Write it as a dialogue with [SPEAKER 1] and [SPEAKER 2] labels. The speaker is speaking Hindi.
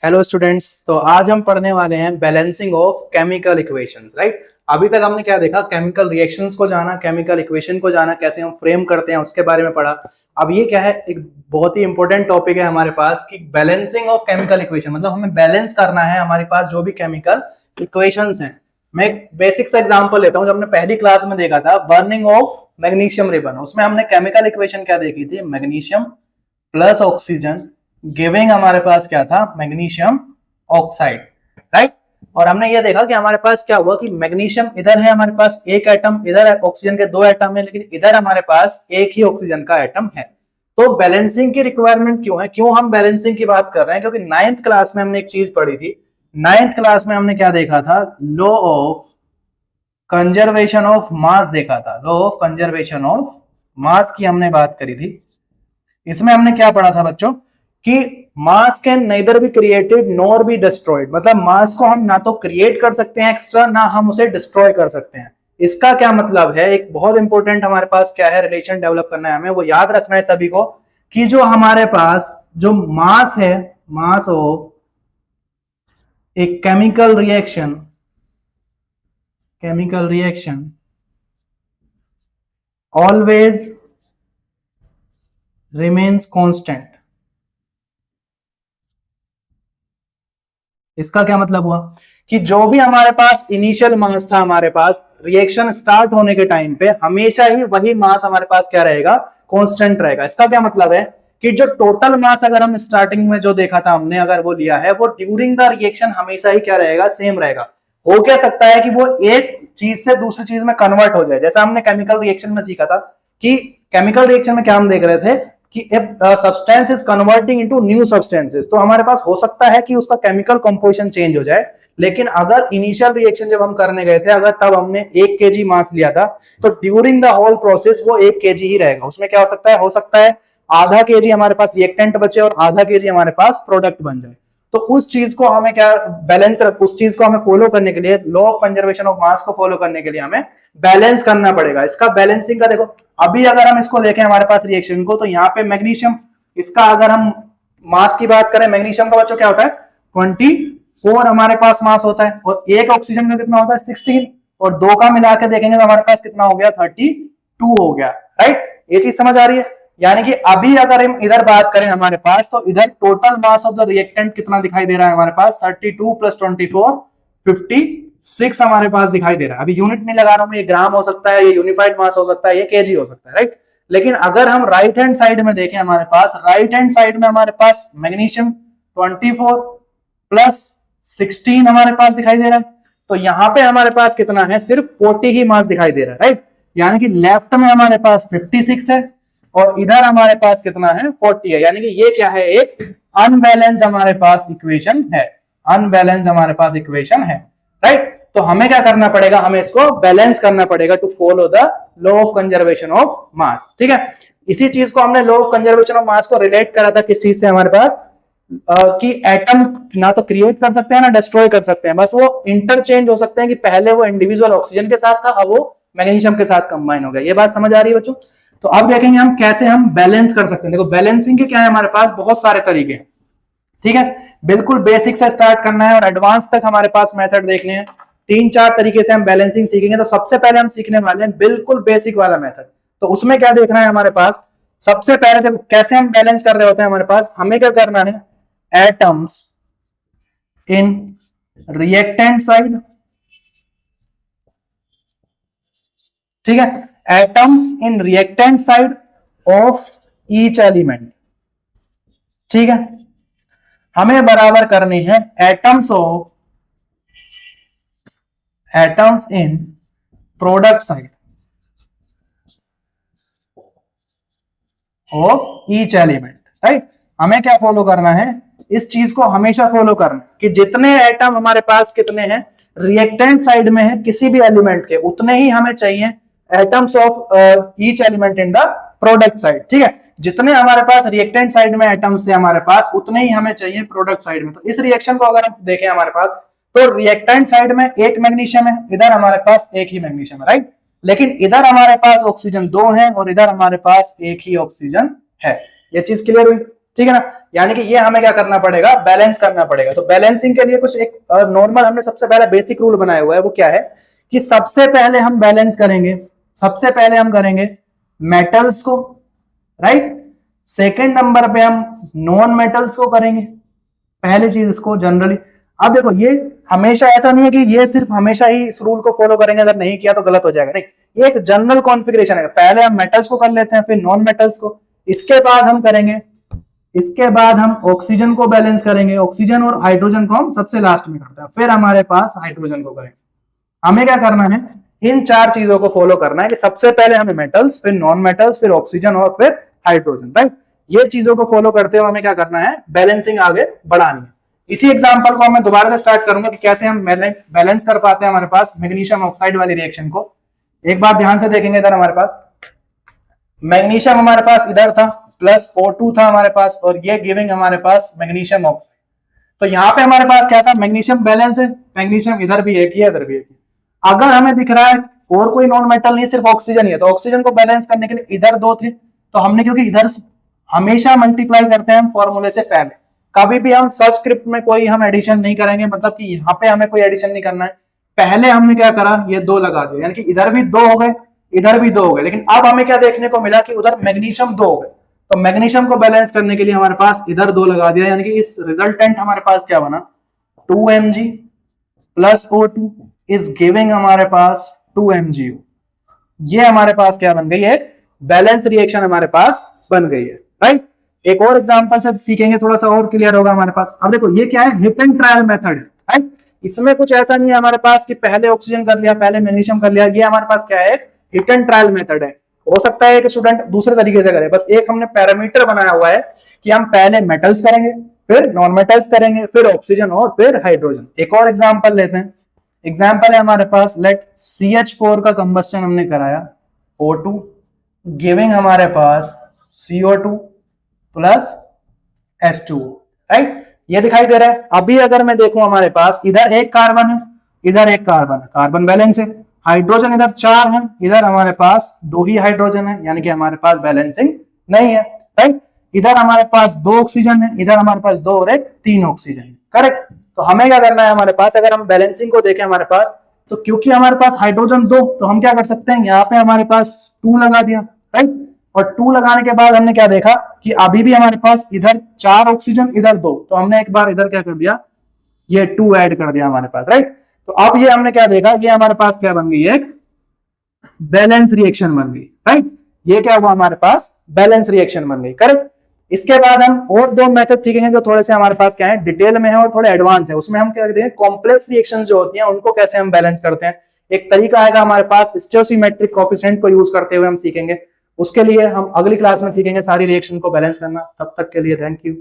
[SPEAKER 1] हेलो स्टूडेंट्स, तो आज हम पढ़ने वाले हैं balancing of chemical equations, right. अभी तक हमने क्या देखा, केमिकल रिएक्शंस को जाना, केमिकल इक्वेशन को जाना, कैसे हम फ्रेम करते हैं उसके बारे में पढ़ा। अब ये क्या है, एक बहुत ही इंपॉर्टेंट टॉपिक है हमारे पास कि बैलेंसिंग ऑफ केमिकल इक्वेशन, मतलब हमें बैलेंस करना है हमारे पास जो भी केमिकल इक्वेशंस हैं। मैं एक बेसिक सा एग्जांपल लेता हूं, जब हमने पहली क्लास में देखा था बर्निंग ऑफ मैग्नीशियम रिबन, उसमें हमने केमिकल इक्वेशन क्या देखी थी, मैग्नीशियम प्लस ऑक्सीजन गिविंग हमारे पास क्या था, मैग्नीशियम ऑक्साइड, राइट। और हमने ये देखा कि हमारे पास क्या हुआ कि मैग्नीशियम इधर है हमारे पास एक एटम, इधर ऑक्सीजन के दो एटम है, लेकिन इधर हमारे पास एक ही ऑक्सीजन का एटम है। तो बैलेंसिंग की रिक्वायरमेंट क्यों है, क्यों हम बैलेंसिंग की बात कर रहे हैं, क्योंकि 9th क्लास में हमने एक चीज पढ़ी थी। 9th क्लास में हमने क्या देखा था, लॉ ऑफ कंजर्वेशन ऑफ मास देखा था, लॉ ऑफ कंजर्वेशन ऑफ मास की हमने बात करी थी। इसमें हमने क्या पढ़ा था बच्चों कि मास can nether be created nor be destroyed, मतलब मास को हम ना तो क्रिएट कर सकते हैं एक्स्ट्रा, ना हम उसे डिस्ट्रॉय कर सकते हैं। इसका क्या मतलब है, एक बहुत इंपॉर्टेंट हमारे पास क्या है, रिलेशन डेवलप करना है हमें, वो याद रखना है सभी को कि जो हमारे पास जो मास है, मास ऑफ एक chemical reaction always remains constant. इसका क्या मतलब हुआ कि जो भी हमारे पास इनिशियल मास था, हमारे पास रिएक्शन स्टार्ट होने के टाइम पे हमेशा ही वही मास हमारे पास क्या रहेगा, कांस्टेंट रहेगा। इसका क्या मतलब है कि जो टोटल मास अगर हम स्टार्टिंग में जो देखा था हमने, अगर वो लिया है, वो ड्यूरिंग द रिएक्शन हमेशा ही क्या रहेगा, सेम रहेगा। हो क्या सकता है कि वो एक चीज से दूसरी चीज में कन्वर्ट हो जाए, जैसा हमने केमिकल रिएक्शन में सीखा था कि केमिकल रिएक्शन में क्या हम देख रहे थे कि if substance is converting into new substances, तो हमारे पास हो सकता है कि उसका केमिकल कंपोजिशन चेंज हो जाए। लेकिन अगर इनिशियल रिएक्शन जब हम करने गए थे, अगर तब हमने 1 kg मास लिया था, तो ड्यूरिंग द होल प्रोसेस वो 1 kg ही रहेगा। उसमें क्या हो सकता है आधा kg हमारे पास रिएक्टेंट बचे और आधा kg हमारे पास प्रोडक्ट बन जाए। तो उस चीज को हमें क्या बैलेंस, उस चीज को हमें फॉलो करने के लिए, law of conservation of mass को फॉलो करने के लिए हमें बैलेंस करना पड़ेगा। इसका बैलेंसिंग का देखो, अभी अगर हम इसको देखें हमारे पास रिएक्शन को, तो यहाँ पे मैग्नीशियम, इसका अगर हम मास की बात करें, मैग्नीशियम का बच्चों क्या होता है 24 हमारे पास मास होता है, और एक ऑक्सीजन का कितना होता है 16, और दो का मिला के देखेंगे तो हमारे पास कितना हो गया 32 हो गया, राइट। ये चीज समझ आ रही है। यानी कि अभी अगर हम इधर बात करें हमारे पास, तो इधर total mass of the reactant कितना दिखाई दे रहा है हमारे पास, 32 + 24 56 हमारे पास दिखाई दे रहा है। अभी यूनिट नहीं लगा रहा हूं, ये ग्राम हो सकता है, ये यूनिफाइड मास हो सकता है, ये केजी हो सकता है, राइट। लेकिन अगर हम राइट हैंड साइड में देखें, हमारे पास राइट हैंड साइड में हमारे पास मैग्नीशियम 24 + 16 हमारे पास दिखाई दे रहा है। तो यहां पे हमारे पास कितना है, सिर्फ 40 ही मास दिखाई दे रहा है, राइट। यानी कि लेफ्ट में हमारे पास 56 है और इधर हमारे पास कितना है 40 है। यानी कि ये क्या है, एक अनबैलेंस्ड हमारे पास इक्वेशन है, अनबैलेंस्ड हमारे पास इक्वेशन है, राइट। तो हमें क्या करना पड़ेगा, हमें इसको बैलेंस करना पड़ेगा to follow the law of conservation of mass, ठीक है। इसी चीज को हमने law of conservation of mass को रिलेट करा था किस चीज से, हमारे पास कि एटम ना तो क्रिएट कर सकते हैं ना डिस्ट्रॉय कर सकते हैं, बस वो इंटरचेंज हो सकते हैं कि पहले वो इंडिविजुअल ऑक्सीजन के साथ था, अब वो मैग्नीशियम के साथ कंबाइन हो गया। ये बात समझ आ रही है बच्चों। तो अब देखेंगे हम कैसे हम बैलेंस कर सकते हैं। देखो बैलेंसिंग के क्या है हमारे पास बहुत सारे तरीके हैं, ठीक है। बिल्कुल बेसिक से स्टार्ट करना है और एडवांस तक हमारे पास मेथड देखने हैं। 3-4 तरीके से हम बैलेंसिंग सीखेंगे। तो सबसे पहले हम सीखने वाले हैं बिल्कुल बेसिक वाला मेथड। तो उसमें क्या देखना है हमारे पास, सबसे पहले देखो कैसे हम बैलेंस कर रहे होते हैं हमारे पास, हमें क्या करना है, एटम्स इन रिएक्टेंट साइड, ठीक है, atoms in reactant side of each element, ठीक है। हमें बराबर करनी है atoms in product side of each element, right. हमें क्या फॉलो करना है, इस चीज को हमेशा फॉलो करना है कि जितने एटम हमारे पास कितने हैं रिएक्टेंट साइड में है किसी भी एलिमेंट के, उतने ही हमें चाहिए atoms of each element in the product side, ठीक है। जितने हमारे पास रिएक्टेंट साइड में एटम्स थे हमारे पास, उतने ही हमें चाहिए प्रोडक्ट साइड में। तो इस रिएक्शन को अगर हम देखें हमारे पास, तो रिएक्टेंट साइड में एक मैग्नीशियम है, इधर हमारे पास एक ही मैग्नीशियम है, राइट। लेकिन इधर हमारे पास ऑक्सीजन 2 है और इधर हमारे पास एक ही ऑक्सीजन है। ये चीज क्लियर हुई, ठीक है ना। यानी कि ये हमें क्या करना पड़ेगा, बैलेंस करना पड़ेगा। तो बैलेंसिंग के लिए कुछ एक नॉर्मल हमने सबसे पहले बेसिक रूल बनाया हुआ है, वो क्या है कि सबसे पहले हम बैलेंस करेंगे, सबसे पहले हम करेंगे मेटल्स को, राइट। सेकंड नंबर पे हम नॉन मेटल्स को करेंगे, पहली चीज इसको जनरली। अब देखो ये हमेशा ऐसा नहीं है कि ये सिर्फ हमेशा ही इस रूल को फॉलो करेंगे, अगर नहीं किया तो गलत हो जाएगा, नहीं, ये एक जनरल कॉन्फ़िगरेशन है। पहले हम मेटल्स को कर लेते हैं, फिर नॉन मेटल्स को, इसके बाद हम करेंगे, इसके बाद हम ऑक्सीजन को बैलेंस करेंगे, ऑक्सीजन और हाइड्रोजन को हम सबसे लास्ट में करते हैं, फिर हमारे पास हाइड्रोजन को करेंगे। हमें क्या करना है, इन चार चीजों को फॉलो करना है कि सबसे पहले हमें मेटल्स, फिर नॉन मेटल्स, फिर ऑक्सीजन और फिर हाइड्रोजन, राइट। ये चीजों को फॉलो करते हुए हमें क्या करना है, बैलेंसिंग आगे बढ़ानी है। इसी एग्जांपल को मैं दोबारा से स्टार्ट करूंगा कि कैसे हम बैलेंस कर पाते हैं हमारे पास मैग्नीशियम ऑक्साइड वाली रिएक्शन को। एक बार ध्यान से देखेंगे, इधर हमारे पास मैग्नीशियम हमारे पास इधर था, प्लस O2 था हमारे पास, और ये गिविंग हमारे पास मैग्नीशियम ऑक्साइड। तो यहाँ पे हमारे पास क्या था, मैग्नीशियम बैलेंस है, मैग्नीशियम इधर भी एक ही है, इधर भी एक ही। अगर हमें दिख रहा है और कोई नॉन मेटल नहीं, सिर्फ ऑक्सीजन ही है, तो ऑक्सीजन को बैलेंस करने के लिए इधर दो थे, तो हमने, क्योंकि इधर हमेशा मल्टीप्लाई करते हैं हम फॉर्मूले से पहले, कभी भी हम सबस्क्रिप्ट में कोई हम एडिशन नहीं करेंगे, मतलब कि यहाँ पे हमें कोई एडिशन नहीं करना है। पहले हमने क्या करा, ये दो लगा दिया, यानी कि इधर भी दो हो गए, इधर भी दो हो गए। लेकिन अब हमें क्या देखने को मिला कि उधर मैग्नीशियम दो हो गए, तो मैग्नीशियम को बैलेंस करने के लिए हमारे पास इधर दो लगा दिया, यानी कि इस रिजल्टेंट हमारे पास क्या बना, 2Mg plus O2 is giving हमारे पास 2MgO। ये हमारे पास क्या बन गई है, बैलेंस रिएक्शन हमारे पास बन गई है, राइट। एक और एग्जांपल से सीखेंगे, थोड़ा सा और क्लियर होगा हमारे पास। अब देखो ये क्या है, हिट एंड ट्रायल मेथड है, राइट। इसमें कुछ ऐसा नहीं है हमारे पास कि पहले ऑक्सीजन कर लिया, पहले मैग्नीशियम कर लिया। ये हमारे पास क्या है, हिट एंड ट्रायल मेथड है। हो सकता है कि स्टूडेंट दूसरे तरीके से करे, बस एक हमने पैरामीटर बनाया हुआ है कि हम पहले मेटल्स करेंगे, फिर नॉन मेटल्स करेंगे, फिर ऑक्सीजन और फिर हाइड्रोजन। एक और एग्जांपल लेते हैं। एग्जांपल है हमारे पास, लेट CH4 का कंबस्टन हमने कराया, O2 गिविंग हमारे पास CO2 प्लस H2O, राइट। ये दिखाई दे रहा है। अभी अगर मैं देखूं हमारे पास इधर एक कार्बन है, इधर एक कार्बन है, कार्बन बैलेंस है। हाइड्रोजन इधर 4 है, इधर हमारे पास 2 ही हाइड्रोजन है, यानी कि हमारे पास बैलेंसिंग नहीं है, राइट। इधर हमारे पास 2 ऑक्सीजन है, इधर हमारे पास 2 और 1 3 ऑक्सीजन है, करेक्ट। तो हमें क्या करना है, हमारे पास अगर हम बैलेंसिंग को देखें हमारे पास, तो क्योंकि हमारे पास हाइड्रोजन 2, तो हम क्या कर सकते हैं, यहाँ पे हमारे पास 2 लगा दिया, राइट। और 2 लगाने के बाद हमने क्या देखा कि अभी भी हमारे पास इधर 4 ऑक्सीजन, इधर 2, तो हमने एक बार इधर क्या कर दिया, ये 2 ऐड कर दिया हमारे पास, राइट। तो अब ये हमने क्या देखा, ये हमारे पास क्या बन गई, एक बैलेंस रिएक्शन बन गई, राइट। ये क्या हुआ, हमारे पास बैलेंस रिएक्शन बन गई, करेक्ट। इसके बाद हम और 2 मेथड सीखेंगे जो थोड़े से हमारे पास क्या है, डिटेल में है और थोड़े एडवांस है। उसमें हम क्या करते हैं, कॉम्प्लेक्स रिएक्शंस जो होती हैं उनको कैसे हम बैलेंस करते हैं। एक तरीका आएगा हमारे पास, स्टोइकोमेट्रिक कोएफिशिएंट को यूज करते हुए हम सीखेंगे। उसके लिए हम अगली क्लास में सीखेंगे सारी रिएक्शन को बैलेंस करना। तब तक के लिए थैंक यू।